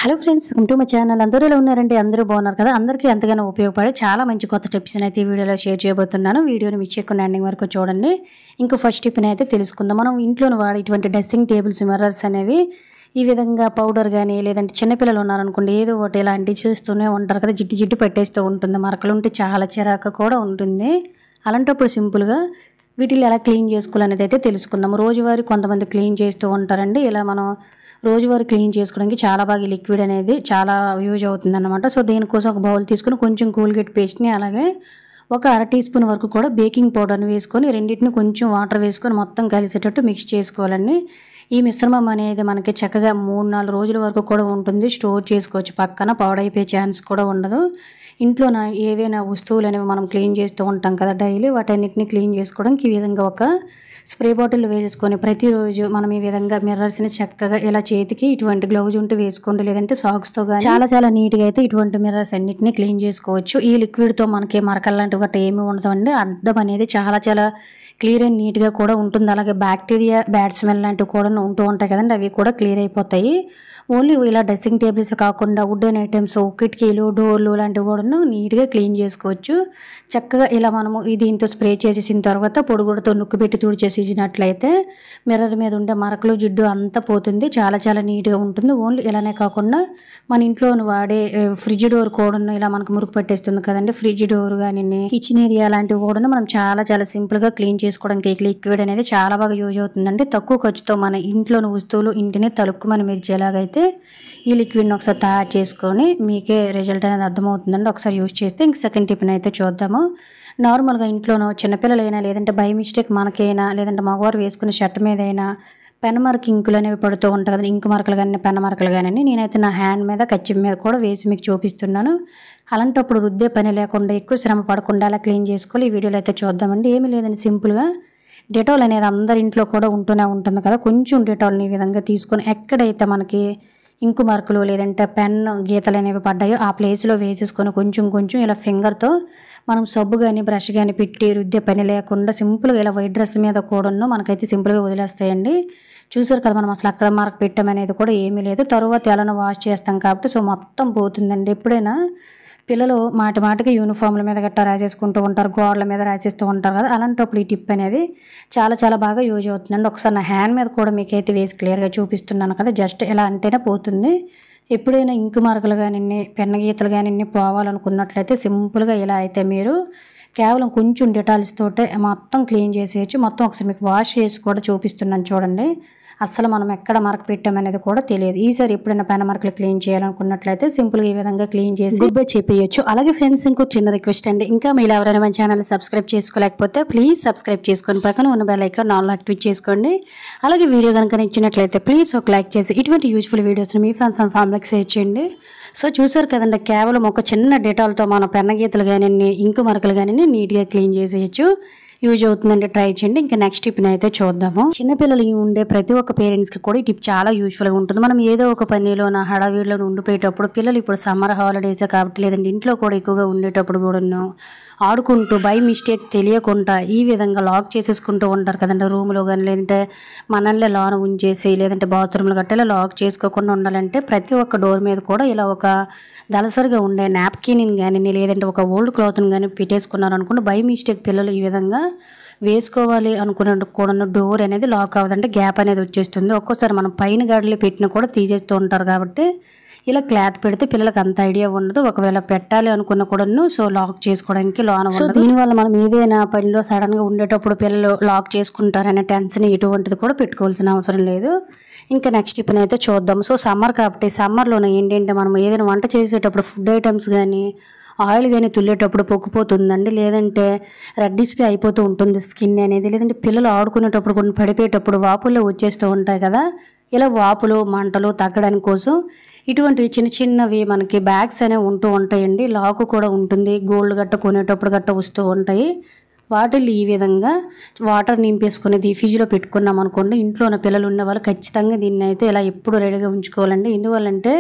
Hello friends, welcome to my channel. అందరూ ఎలా ఉన్నారండి? అందరూ బాగున్నారు కదా? అందరికీ ఎంతగానో ఉపయోగపడే చాలా మంచి కొత్త టిప్స్ అయితే ఈ వీడియోలో షేర్ చేయబోతున్నాను. వీడియోని మిస్ చేయకుండా ఎండింగ్ వరకు చూడండి. ఇంకో ఫస్ట్ టిప్ అయితే తెలుసుకుందాం. మనం ఇంట్లోనే వాడే ఇటువంటి డ్రెస్సింగ్ టేబుల్స్, మిర్రర్స్ అనేవి ఈ విధంగా పౌడర్ కానీ లేదంటే చిన్నపిల్లలు ఉన్నారనుకోండి, ఏదో ఒకటి ఇలా అంటించేస్తూనే ఉంటారు కదా, జిడ్డు జిడ్డు పెట్టేస్తూ ఉంటుంది. మరకలు ఉంటే చాలా చిరాకు కూడా ఉంటుంది. అలాంటప్పుడు సింపుల్గా వీటిని ఎలా క్లీన్ చేసుకోవాలనేది అయితే తెలుసుకుందాం. రోజువారీ కొంతమంది క్లీన్ చేస్తూ ఉంటారండి. ఇలా మనం రోజువారీ క్లీన్ చేసుకోవడానికి చాలా బాగా లిక్విడ్ అనేది చాలా యూజ్ అవుతుందన్నమాట. సో దీనికోసం ఒక బౌల్ తీసుకుని కొంచెం కోల్గేట్ పేస్ట్ని, అలాగే ఒక అర టీ స్పూన్ వరకు కూడా బేకింగ్ పౌడర్ని వేసుకొని రెండింటిని కొంచెం వాటర్ వేసుకొని మొత్తం కలిసేటట్టు మిక్స్ చేసుకోవాలండి. ఈ మిశ్రమం అనేది మనకి చక్కగా 3-4 రోజుల వరకు కూడా ఉంటుంది. స్టోర్ చేసుకోవచ్చు, పక్కన పాడైపోయే ఛాన్స్ కూడా ఉండదు. ఇంట్లో ఏవైనా వస్తువులు అనేవి మనం క్లీన్ చేస్తూ ఉంటాం కదా డైలీ, వాటన్నిటిని క్లీన్ చేసుకోవడానికి ఈ విధంగా ఒక స్ప్రే బాటిల్ వేసుకొని ప్రతిరోజు మనం ఈ విధంగా మిర్రర్స్ని చక్కగా ఇలా చేతికి ఇటువంటి గ్లౌజ్ ఉంటే వేసుకోండి, లేదంటే సాక్స్తో కానీ చాలా నీట్గా అయితే ఇటువంటి మిర్రర్స్ అన్నిటిని క్లీన్ చేసుకోవచ్చు. ఈ లిక్విడ్తో మనకి మరకలు లాంటివి గట్రా ఏమీ ఉండదండి. అద్దం అనేది చాలా క్లియర్ అండ్ నీట్గా కూడా ఉంటుంది. అలాగే బ్యాక్టీరియా, బ్యాడ్ స్మెల్ లాంటివి కూడా ఉంటూ ఉంటాయి కదండి, అవి కూడా క్లియర్ అయిపోతాయి. ఓన్లీ ఇలా డ్రెస్సింగ్ టేబుల్స్ కాకుండా వుడెన్ ఐటమ్స్, కిటికీలు, డోర్లు లాంటివి కూడా నీట్గా క్లీన్ చేసుకోవచ్చు. చక్కగా ఇలా మనము దీంతో స్ప్రే చేసేసిన తర్వాత పొడిగుడతో నొక్కి పెట్టి తుడిచేసినట్లయితే మిర్రర్ మీద ఉండే మరకలు, జిడ్డు అంతా పోతుంది. చాలా నీట్గా ఉంటుంది. ఓన్లీ ఇలానే కాకుండా మన ఇంట్లో వాడే ఫ్రిడ్జ్ డోర్ కూడా ఇలా మనకు మురుగు పట్టేస్తుంది కదండి, ఫ్రిడ్జ్ డోర్ కానీ కిచెన్ ఏరియా లాంటివి కూడా మనం చాలా సింపుల్గా క్లీన్ చేసుకోవడానికి లిక్విడ్ అనేది చాలా బాగా యూజ్ అవుతుందండి. తక్కువ ఖర్చుతో మన ఇంట్లోని వస్తువులు ఇంటిని తలుక్కుమని మెరిచేలాగైతే ఈ లిక్విడ్ని ఒకసారి తయారు చేసుకొని మీకే రిజల్ట్ అనేది అర్థమవుతుందండి. ఒకసారి యూజ్ చేస్తే ఇంక సెకండ్ టిప్ని అయితే చూద్దాము. నార్మల్గా ఇంట్లోనో చిన్నపిల్లలైనా, లేదంటే బై మిస్టేక్ మనకైనా, లేదంటే మగవారు వేసుకునే షర్ట్ మీద అయినా పెన్ మార్క్ ఇంకులు అనేవి పడుతూ ఉంటాయి కదా, ఇంకు మరకలు కానీ పెన్ మరకలు కానీ. నేనైతే నా హ్యాండ్ మీద, కచ్చి మీద కూడా వేసి మీకు చూపిస్తున్నాను. అలాంటప్పుడు రుద్దే పని లేకుండా, ఎక్కువ శ్రమ పడకుండా అలా క్లీన్ చేసుకోవాలి. ఈ వీడియోలో అయితే చూద్దామండి. ఏమీ లేదండి, సింపుల్గా డెటాల్ అనేది అందరి ఇంట్లో కూడా ఉంటూనే ఉంటుంది కదా, కొంచెం డెటాల్ని ఈ విధంగా తీసుకొని ఎక్కడైతే మనకి ఇంకు మార్కులు లేదంటే పెన్ గీతలు అనేవి పడ్డాయో ఆ ప్లేస్లో వేసేసుకొని కొంచెం ఇలా ఫింగర్తో మనం సబ్బు కానీ బ్రష్ కానీ పెట్టి రుద్దే పని లేకుండా సింపుల్గా ఇలా వైట్ డ్రెస్ మీద కూడా మనకైతే సింపుల్గా వదిలేస్తాయండి. చూసారు కదా, మనం అసలు అక్కడ మార్క్ పెట్టామనేది కూడా ఏమీ లేదు. తర్వాత ఎలానో వాష్ చేస్తాం కాబట్టి సో మొత్తం పోతుందండి. ఎప్పుడైనా పిల్లలు మాటికి యూనిఫామ్ల మీద గట్టా రాసేసుకుంటూ ఉంటారు, గోడల మీద రాసేస్తూ ఉంటారు కదా, అలాంటప్పుడు ఈ టిప్ అనేది చాలా బాగా యూజ్ అవుతుందండి. ఒకసారి నా హ్యాండ్ మీద కూడా మీకైతే వేసి క్లియర్గా చూపిస్తున్నాను కదా, జస్ట్ ఇలా అంటేనే పోతుంది. ఎప్పుడైనా ఇంకు మార్కులు కానీ పెన్న గీతలు కానీ పోవాలనుకున్నట్లయితే సింపుల్గా ఇలా అయితే మీరు కేవలం కొంచెం డెటాల్స్ తోటే మొత్తం క్లీన్ చేసేయచ్చు. మొత్తం ఒకసారి మీకు వాష్ చేసి కూడా చూపిస్తున్నాను చూడండి. అస్సలు మనం ఎక్కడ మార్క్ పెట్టామనేది కూడా తెలియదు. ఈసారి ఎప్పుడైనా పెన మార్కులు క్లీన్ చేయాలనుకున్నట్లయితే సింపుల్గా ఈ విధంగా క్లీన్ చేసి గుడ్ బై చెప్పేయచ్చు. అలాగే ఫ్రెండ్స్, ఇంకో చిన్న రిక్వెస్ట్ అండి, ఇంకా మీరు ఎవరైనా మన ఛానల్ సబ్స్క్రైబ్ చేసుకోలేకపోతే ప్లీజ్ సబ్స్క్రైబ్ చేసుకొని పక్కన ఉన్న బెల్ ఐకాన్ ఆల్ యాక్టివేట్ చేసుకోండి. అలాగే వీడియో కనుక నచ్చినట్లయితే ప్లీజ్ ఒక లైక్ చేసి ఇటువంటి యూజ్ఫుల్ వీడియోస్ని మీ ఫ్రెండ్స్ అండ్ ఫ్యామిలీకి షేర్ చేయండి. సో చూసారు కదండి, కేవలం ఒక చిన్న డెటాల్తో మన పెన్న గీతలు కానీ ఇంకు మరకలు కానీ నీట్గా క్లీన్ చేసేయచ్చు. యూజ్ అవుతుందండి, ట్రై చేయండి. ఇంకా నెక్స్ట్ టిప్ని అయితే చూద్దాము. చిన్నపిల్లలు ఉండే ప్రతి ఒక్క పేరెంట్స్కి కూడా ఈ టిప్ చాలా యూజ్ఫుల్గా ఉంటుంది. మనం ఏదో ఒక పనిలో హడావిడిలో ఉండిపోయేటప్పుడు, పిల్లలు ఇప్పుడు సమ్మర్ హాలిడేసే కాబట్టి లేదంటే ఇంట్లో కూడా ఎక్కువగా ఉండేటప్పుడు కూడాను ఆడుకుంటూ బై మిస్టేక్ తెలియకుండా ఈ విధంగా లాక్ చేసేసుకుంటూ ఉంటారు కదండి రూమ్లో కానీ, లేదంటే మనల్ని లోన ఉంచేసి లేదంటే బాత్రూమ్లు గట్టేలా లాక్ చేసుకోకుండా ఉండాలంటే ప్రతి ఒక్క డోర్ మీద కూడా ఇలా ఒక దళసరిగా ఉండే నాప్కిన్ కానీ లేదంటే ఒక ఓల్డ్ క్లాత్ని కానీ పెట్టేసుకున్నారు అనుకోండి, బై మిస్టేక్ పిల్లలు ఈ విధంగా వేసుకోవాలి అనుకున్న కూడా డోర్ అనేది లాక్ అవ్వదంటే గ్యాప్ అనేది వచ్చేస్తుంది. ఒక్కోసారి మనం పైన గాడిలో పెట్టినా కూడా తీసేస్తూ ఉంటారు కాబట్టి ఇలా క్లాత్ పెడితే పిల్లలకు అంత ఐడియా ఉండదు. ఒకవేళ పెట్టాలి అనుకున్న కూడాను సో లాక్ చేసుకోవడానికి లోన ఉండదు. దీనివల్ల మనం ఏదైనా పనిలో సడన్గా ఉండేటప్పుడు పిల్లలు లాక్ చేసుకుంటారనే టెన్షన్ ఎటువంటిది కూడా పెట్టుకోవాల్సిన అవసరం లేదు. ఇంకా నెక్స్ట్ టిప్ని అయితే చూద్దాం. సో సమ్మర్ కాబట్టి సమ్మర్లోనే ఏంటంటే మనం ఏదైనా వంట చేసేటప్పుడు ఫుడ్ ఐటమ్స్ కానీ ఆయిల్ కానీ తుల్లేటప్పుడు పొక్కుపోతుందండి, లేదంటే రెడ్డిష్గా అయిపోతూ ఉంటుంది స్కిన్ అనేది, లేదంటే పిల్లలు ఆడుకునేటప్పుడు కొన్ని పడిపోయేటప్పుడు వాపుల్లో వచ్చేస్తూ ఉంటాయి కదా, ఇలా వాపులు మంటలు తగ్గడానికి కోసం ఇటువంటివి చిన్నవి మనకి బ్యాగ్స్ అనేవి ఉంటూ ఉంటాయండి. లాక్ కూడా ఉంటుంది, గోల్డ్ గట్ట కొనేటప్పుడు గట్ట వస్తూ ఉంటాయి. వాటిల్లో ఈ విధంగా వాటర్ నింపేసుకుని ఫ్రిడ్జ్లో పెట్టుకున్నాం అనుకోండి, ఇంట్లో ఉన్న పిల్లలు ఉన్న వాళ్ళు ఖచ్చితంగా దీన్ని అయితే ఇలా ఎప్పుడు రెడీగా ఉంచుకోవాలండి. ఎందువల్లంటే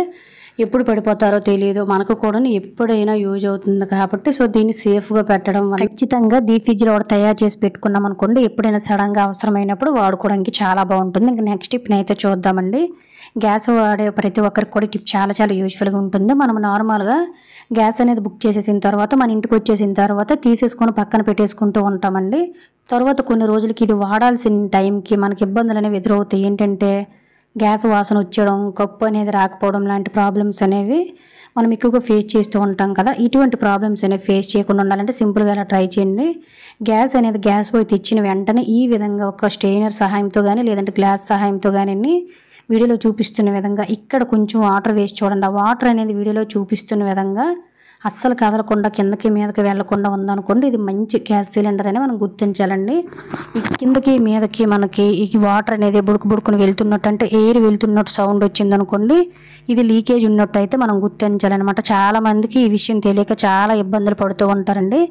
ఎప్పుడు పడిపోతారో తెలియదు, మనకు కూడా ఎప్పుడైనా యూజ్ అవుతుంది కాబట్టి సో దీన్ని సేఫ్గా పెట్టడం వల్ల ఖచ్చితంగా ఫ్రిడ్జ్లో తయారు చేసి పెట్టుకున్నాం అనుకోండి, ఎప్పుడైనా సడన్గా అవసరమైనప్పుడు వాడుకోవడానికి చాలా బాగుంటుంది. ఇంకా నెక్స్ట్ టిప్ని అయితే చూద్దామండి. గ్యాస్ వాడే ప్రతి ఒక్కరికి కూడా టిప్ చాలా చాలా యూజ్ఫుల్గా ఉంటుంది. మనం నార్మల్గా గ్యాస్ అనేది బుక్ చేసేసిన తర్వాత మన ఇంటికి వచ్చేసిన తర్వాత తీసేసుకొని పక్కన పెట్టేసుకుంటూ ఉంటామండి. తర్వాత కొన్ని రోజులకి ఇది వాడాల్సిన టైంకి మనకి ఇబ్బందులు అనేవి ఎదురవుతాయి. ఏంటంటే గ్యాస్ వాసన వచ్చేయడం, కప్పు అనేది రాకపోవడం లాంటి ప్రాబ్లమ్స్ అనేవి మనం ఎక్కువగా ఫేస్ చేస్తూ ఉంటాం కదా. ఇటువంటి ప్రాబ్లమ్స్ అనేవి ఫేస్ చేయకుండా ఉండాలంటే సింపుల్గా ఇలా ట్రై చేయండి. గ్యాస్ పొయ్యి తెచ్చిన వెంటనే ఈ విధంగా ఒక స్టెయినర్ సహాయంతో కానీ లేదంటే గ్లాస్ సహాయంతో కానీ వీడియోలో చూపిస్తున్న విధంగా ఇక్కడ కొంచెం వాటర్ వేసి చూడండి. ఆ వాటర్ అనేది వీడియోలో చూపిస్తున్న విధంగా అస్సలు కదలకుండా కిందకి మీదకి వెళ్లకుండా ఉందనుకోండి, ఇది మంచి గ్యాస్ సిలిండర్ అని మనం గుర్తించాలండి. ఈ కిందకి మీదకి మనకి ఈ వాటర్ అనేది బుడుకుని వెళ్తున్నట్టు, అంటే ఎయిర్ వెళ్తున్నట్టు సౌండ్ వచ్చిందనుకోండి, ఇది లీకేజ్ ఉన్నట్టు అయితే మనం గుర్తించాలన్నమాట. చాలామందికి ఈ విషయం తెలియక చాలా ఇబ్బందులు పడుతూ ఉంటారండి.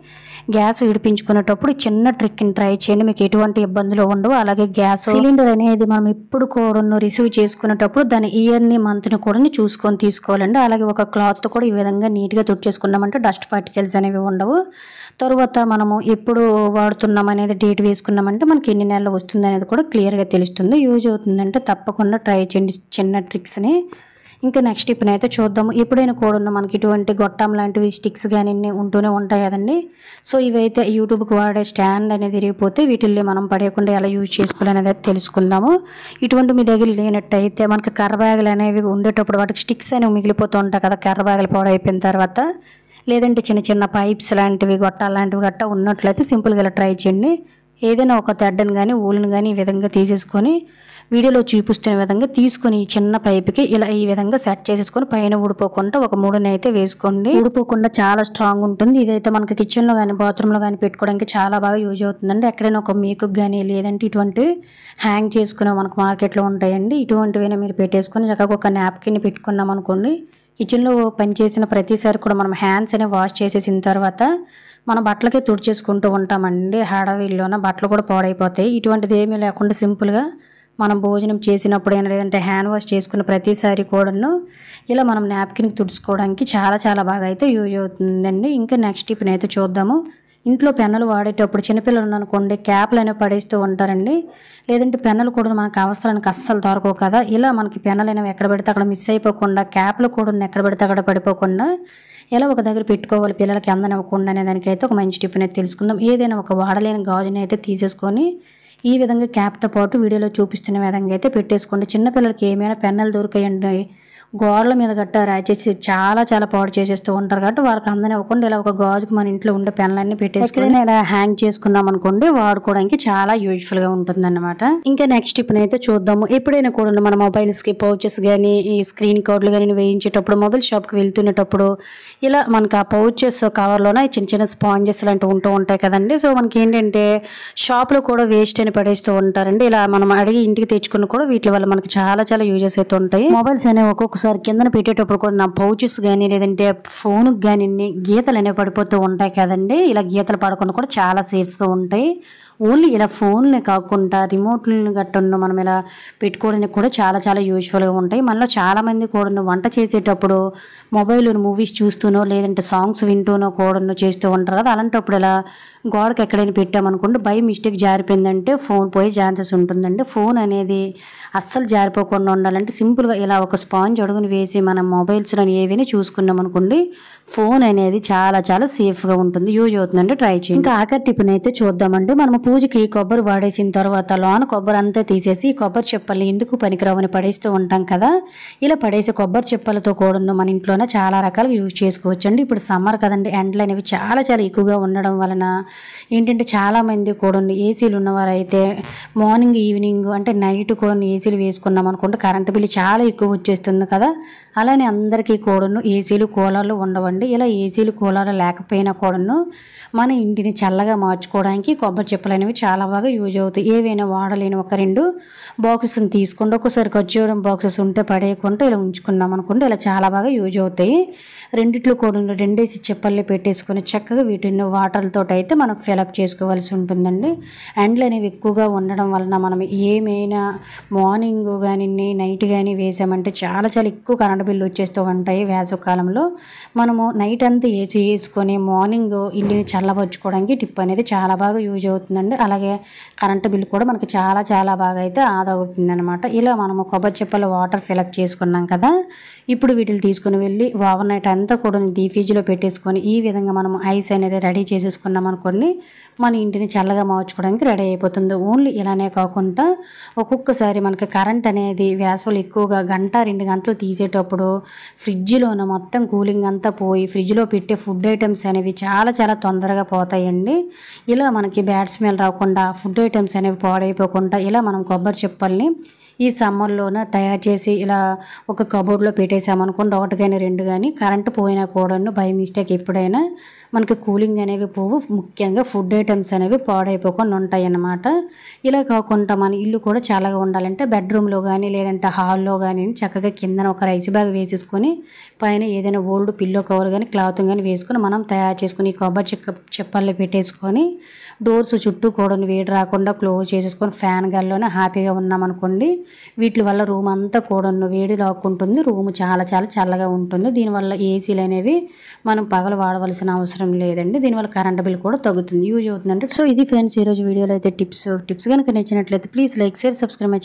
గ్యాస్ విడిపించుకునేటప్పుడు చిన్న ట్రిక్ని ట్రై చేయండి, మీకు ఎటువంటి ఇబ్బందులు ఉండవు. అలాగే గ్యాస్ సిలిండర్ అనేది మనం ఎప్పుడు కూడా రిసీవ్ చేసుకునేటప్పుడు దాని ఇయర్ని మంత్ని కూడా చూసుకొని తీసుకోవాలండి. అలాగే ఒక క్లాత్ కూడా ఈ విధంగా నీట్గా తుడిచేసుకున్నామంటే డస్ట్ పార్టికల్స్ అనేవి ఉండవు. తర్వాత మనము ఎప్పుడు వాడుతున్నాం అనేది డేట్ వేసుకున్నామంటే మనకి ఎన్ని నెలలు వస్తుంది అనేది కూడా క్లియర్గా తెలుస్తుంది. యూజ్ అవుతుందంటే తప్పకుండా ట్రై చేయండి చిన్న ట్రిక్స్ని. ఇంకా నెక్స్ట్ టిప్ని అయితే చూద్దాము. ఎప్పుడైనా కూడా మనకి ఇటువంటి గొట్టం లాంటివి స్టిక్స్ కానీ ఉంటూనే ఉంటాయి కదండి. సో ఇవైతే యూట్యూబ్కి వాడే స్టాండ్ అనేది విరిగిపోతే వీటిల్ని మనం పడేయకుండా ఎలా యూజ్ చేసుకోవాలనేది అయితే తెలుసుకుందాము. ఇటువంటి మీ దగ్గర లేనట్టయితే మనకి కర్ర బ్యాగులు అనేవి ఉండేటప్పుడు వాటికి స్టిక్స్ అనేవి మిగిలిపోతూ ఉంటాయి కదా, కర్ర బ్యాగులు పాడైపోయిన తర్వాత. లేదంటే చిన్న చిన్న పైప్స్ లాంటివి గొట్టాలు లాంటివి గట్టా ఉన్నట్లయితే సింపుల్గా ఇలా ట్రై చేయండి. ఏదైనా ఒక థ్రెడ్ని కానీ ఊలుని కానీ ఈ విధంగా తీసేసుకొని వీడియోలో చూపిస్తున్న విధంగా తీసుకొని ఈ చిన్న పైప్కి ఇలా ఈ విధంగా సెట్ చేసేసుకొని పైన ఊడిపోకుండా ఒక 3 అయితే వేసుకోండి. ఊడిపోకుండా చాలా స్ట్రాంగ్ ఉంటుంది. ఇదైతే మనకి కిచెన్లో కానీ బాత్రూంలో కానీ పెట్టుకోవడానికి చాలా బాగా యూజ్ అవుతుందండి. ఎక్కడైనా ఒక మేకుకి కానీ లేదంటే ఇటువంటి హ్యాంగ్ చేసుకునే మనకు మార్కెట్లో ఉంటాయండి. ఇటువంటివైనా మీరు పెట్టేసుకొని చక్కగా ఒక నాప్కిన్ పెట్టుకున్నాం అనుకోండి, కిచెన్లో పనిచేసిన ప్రతిసారి కూడా మనం హ్యాండ్స్ అనేవి వాష్ చేసేసిన తర్వాత మన బట్టలకే తుడిచేసుకుంటూ ఉంటామండి. హడావిడిలోన బట్టలు కూడా పాడైపోతాయి. ఇటువంటిది ఏమీ లేకుండా సింపుల్గా మనం భోజనం చేసినప్పుడైనా లేదంటే హ్యాండ్ వాష్ చేసుకున్న ప్రతిసారి కూడాను ఇలా మనం నాప్కిన్కి తుడుచుకోవడానికి చాలా చాలా బాగా అయితే యూజ్ అవుతుందండి. ఇంకా నెక్స్ట్ టిప్ని అయితే చూద్దాము. ఇంట్లో పెన్నులు వాడేటప్పుడు చిన్నపిల్లలు ఉన్నారనుకోండి, క్యాప్లు అనేవి పడేస్తూ ఉంటారండి. లేదంటే పెన్నులు కూడా మనకు అవసరానికి అస్సలు దొరకవు కదా. ఇలా మనకి పెన్నులు అనేవి ఎక్కడ పెడితే అక్కడ మిస్ అయిపోకుండా, క్యాప్లు కూడా ఎక్కడ పెడితే అక్కడ పడిపోకుండా ఎలా ఒక దగ్గర పెట్టుకోవాలి పిల్లలకి అందనివ్వకుండా అనే దానికైతే ఒక మంచి టిప్ అనేది తెలుసుకుందాం. ఏదైనా ఒక వాడలేని గాజుని అయితే తీసేసుకొని ఈ విధంగా క్యాప్తో పాటు వీడియోలో చూపిస్తున్న విధంగా అయితే పెట్టేసుకోండి. చిన్నపిల్లలకి ఏమైనా పెన్నులు దొరికాయండి, గోడల మీద గట్టా రాచేసి చాలా చాలా పాడు చేసేస్తూ ఉంటారు కాబట్టి వాళ్ళకి అందనివ్వకుండా ఇలా ఒక గాజుకి మన ఇంట్లో ఉండే పెన్నులన్నీ పెట్టేసుకొని ఇలా హ్యాంగ్ చేసుకున్నాం అనుకోండి, వాడుకోవడానికి చాలా యూజ్ఫుల్గా ఉంటుంది అన్నమాట. ఇంకా నెక్స్ట్ టిప్ని అయితే చూద్దాము. ఎప్పుడైనా కూడా మన మొబైల్స్కి పౌచెస్ కానీ ఈ స్క్రీన్ కార్డులు కానీ వేయించేటప్పుడు మొబైల్ షాప్కి వెళ్తున్నప్పుడు ఇలా మనకి ఆ పౌచెస్ కవర్లోనే చిన్న చిన్న స్పాంజెస్ లాంటివి ఉంటూ ఉంటాయి కదండి. సో మనకి ఏంటంటే షాప్లో కూడా వేస్ట్ అని పడేస్తూ ఉంటారండి. ఇలా మనం అడిగి ఇంటికి తెచ్చుకుని కూడా వీటి వల్ల మనకి చాలా చాలా యూజెస్ అయితే ఉంటాయి. మొబైల్స్ అనేవి ఒక్కొక్కసారి కిందన పెట్టేటప్పుడు కూడా నా పౌచెస్ కానీ లేదంటే ఫోన్కి కానీ గీతలు అనేవి పడిపోతూ ఉంటాయి కదండి. ఇలా గీతలు పడకుండా కూడా చాలా సేఫ్గా ఉంటాయి. ఓన్లీ ఇలా ఫోన్లే కాకుండా రిమోట్లను గట్టను మనం ఇలా పెట్టుకోవడానికి కూడా చాలా చాలా యూజ్ఫుల్గా ఉంటాయి. మనలో చాలామంది కూడా వంట చేసేటప్పుడు మొబైల్ మూవీస్ చూస్తూనో లేదంటే సాంగ్స్ వింటూనో కూడా చేస్తూ ఉంటారు కదా. అలాంటప్పుడు ఇలా గోడకి ఎక్కడైనా పెట్టామనుకోండి, బై మిస్టేక్ జారిపోయిందంటే ఫోన్ పోయే ఛాన్సెస్ ఉంటుందండి. ఫోన్ అనేది అస్సలు జారిపోకుండా ఉండాలంటే సింపుల్గా ఇలా ఒక స్పాంజ్ అడుగుని వేసి మనం మొబైల్స్లో ఏవైనా చూసుకున్నాం అనుకోండి, ఫోన్ అనేది చాలా చాలా సేఫ్గా ఉంటుంది, యూజ్ అవుతుందండి. ట్రై చేయండి. ఇంకా ఆఖరి టిప్ని అయితే చూద్దామండి. మనం పూజకి కొబ్బరి వాడేసిన తర్వాత లోన కొబ్బరి అంతా తీసేసి కొబ్బరి చెప్పల్ని ఎందుకు పనికిరావని పడేస్తూ ఉంటాం కదా. ఇలా పడేసే కొబ్బరి చెప్పలతో కూడా మన ఇంట్లోనే చాలా రకాలుగా యూజ్ చేసుకోవచ్చు అండి. ఇప్పుడు సమ్మర్ కదండి, ఎండలు అనేవి చాలా చాలా ఎక్కువగా ఉండడం వలన ఏంటంటే చాలామంది కూడా ఏసీలు ఉన్నవారు అయితే మార్నింగ్ ఈవినింగ్ అంటే నైట్ కూడా ఏసీలు వేసుకున్నాం అనుకుంటే కరెంటు బిల్లు చాలా ఎక్కువ వచ్చేస్తుంది కదా. అలానే అందరికీ కూడాను ఏసీలు కూలర్లు ఉండవండి. ఇలా ఏసీలు కూలర్లు లేకపోయినా కూడాను మన ఇంటిని చల్లగా మార్చుకోవడానికి కొబ్బరి చెప్పులు అనేవి చాలా బాగా యూజ్ అవుతాయి. ఏవైనా వాడలేని ఒక 2 బాక్సెస్ని తీసుకోండి. ఒక్కసారి ఖర్చు చేయడం బాక్సెస్ ఉంటే పడేయకుండా ఇలా ఉంచుకున్నాం అనుకోండి, ఇలా చాలా బాగా యూజ్ అవుతాయి. రెండిట్లో కూడా రెండేసి చెప్పల్ని పెట్టేసుకొని చక్కగా వీటిని వాటర్‌తో అయితే మనం ఫిలప్ చేసుకోవాల్సి ఉంటుందండి. ఎండలు అనేవి ఎక్కువగా ఉండడం వలన మనం ఏమైనా మార్నింగ్ గాని, నైట్ గాని వేసామంటే చాలా చాలా ఎక్కువ కరెంట్ బిల్లు వచ్చేస్తూ ఉంటాయి వేసవి కాలంలో. మనము నైట్ అంతా ఏసీ ఏసుకొని మార్నింగ్ ఇల్లుని చల్లబరుచుకోవడానికి టిప్ అనేది చాలా బాగా యూజ్ అవుతుందండి. అలాగే కరెంట్ బిల్ కూడా మనకు చాలా చాలా బాగా అయితే ఆదా అవుతుందనమాట. ఇలా మనము కొబ్బరి చిప్పలో వాటర్ ఫిలప్ చేసుకున్నాం కదా! ఇప్పుడు వీటిని తీసుకొని వెళ్ళి ఓవర్ నైట్ అంతా కూడా ఫ్రిడ్జ్‌లో పెట్టేసుకొని ఈ విధంగా మనం ఐస్ అనేది రెడీ చేసేసుకున్నామనుకోండి, మన ఇంటిని చల్లగా మార్చుకోవడానికి రెడీ అయిపోతుంది. ఓన్లీ ఇలానే కాకుండా ఒక్కొక్కసారి మనకి కరెంట్ అనేది వేసవిలో ఎక్కువగా గంట, 2 గంటలు తీసేటప్పుడు ఫ్రిడ్జ్‌లోన మొత్తం కూలింగ్ అంతా పోయి ఫ్రిడ్జ్‌లో పెట్టే ఫుడ్ ఐటెమ్స్ అనేవి చాలా చాలా తొందరగా పోతాయండి. ఇలా మనకి బ్యాడ్ స్మెల్ రాకుండా ఫుడ్ ఐటెమ్స్ అనేవి పాడైపోకుండా ఇలా మనం కొబ్బరి చిప్పల్ని ఈ సమ్మర్‌లోన తయారు చేసి ఇలా ఒక కబోర్డ్‌లో పెట్టేసామనుకోండి, ఒకటి గాని, 2 గాని కరెంట్ పోయినా కూడాను బై మిస్టేక్ ఎప్పుడైనా మనకి కూలింగ్ అనేవి పోవు. ముఖ్యంగా ఫుడ్ ఐటెమ్స్ అనేవి పాడైపోకుండా ఉంటాయన్నమాట. ఇలా కాకుండా మన ఇల్లు కూడా చల్లగా ఉండాలంటే బెడ్‌రూమ్‌లో గాని, లేదంటే హాల్‌లో గాని చక్కగా కిందన ఒక రైస్ బ్యాగ్ వేసేసుకొని, పైన ఏదైనా ఓల్డ్ పిల్లో కవర్ గాని, క్లాత్ గాని వేసుకొని మనం తయారు చేసుకొని ఈ కొబ్బరి చిప్పల్ని పెట్టేసుకొని డోర్స్ చుట్టూ కూడాను వేడి రాకుండా క్లోజ్ చేసేసుకొని ఫ్యాన్ గాలిలోనే హ్యాపీగా ఉన్నామనుకోండి, వీటి వల్ల రూమ్ అంతా కూడాను వేడి లాక్కుంటుంది. రూమ్ చాలా చాలా చల్లగా ఉంటుంది. దీనివల్ల ఏసీలనేవి మనం పగలు వాడవలసిన అవసరం లేదండి. దీనివల్ల కరెంట్ బిల్ కూడా తగ్గుతుంది. యూజ్ అవుతుందండి. సో ఇది ఫ్రెండ్స్ ఈరోజు వీడియోలో అయితే టిప్స్. టిప్స్ గనుక నచ్చినట్లయితే please like, share, subscribe my channel.